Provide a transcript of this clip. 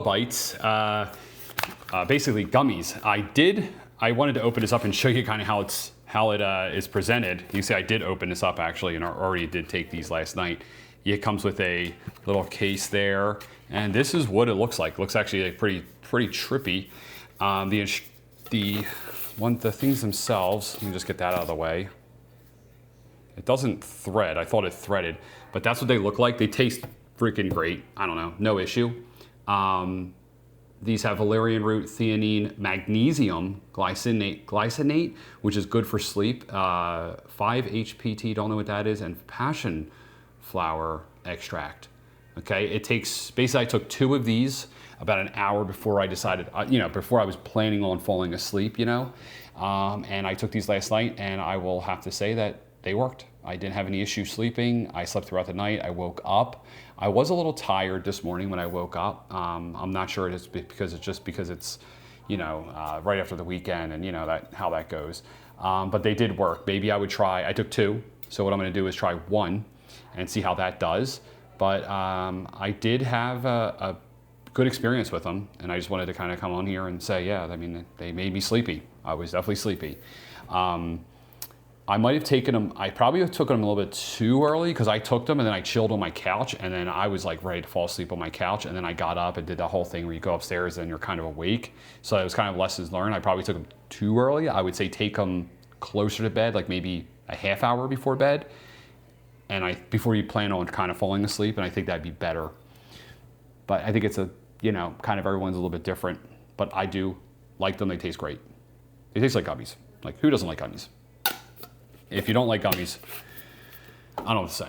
Bites, basically gummies. I wanted to open this up and show you kind of how it is presented. You see I did open this up actually, and I already did take these last night. It comes with a little case there, and this is what it looks like. It looks actually like pretty trippy. The things themselves, let me just get that out of the way. It doesn't thread. I thought it threaded, but that's what they look like. They taste freaking great. I don't know, no issue. These have Valerian Root, Theanine, Magnesium, glycinate, which is good for sleep, 5-HPT, don't know what that is, and passion flower extract. Okay, it takes, basically I took 2 of these about an hour before I decided, before I was planning on falling asleep, and I took these last night, and I will have to say that they worked. I didn't have any issue sleeping. I slept throughout the night. I woke up. I was a little tired this morning when I woke up. I'm not sure it's because it's right after the weekend, and how that goes. But they did work. Maybe I would try. I took 2, so what I'm going to do is try 1 and see how that does. But I did have a good experience with them, and I just wanted to kind of come on here and say, yeah, I mean, they made me sleepy. I was definitely sleepy. I might have taken them, I probably took them a little bit too early, because I took them and then I chilled on my couch, and then I was like ready to fall asleep on my couch, and then I got up and did that whole thing where you go upstairs and you're kind of awake. So it was kind of lessons learned. I probably took them too early. I would say take them closer to bed, like maybe a half hour before bed, and before you plan on kind of falling asleep, and I think that'd be better. But I think it's kind of everyone's a little bit different, but I do like them. They taste great. They taste like gummies. Like, who doesn't like gummies? If you don't like gummies, I don't know what to say.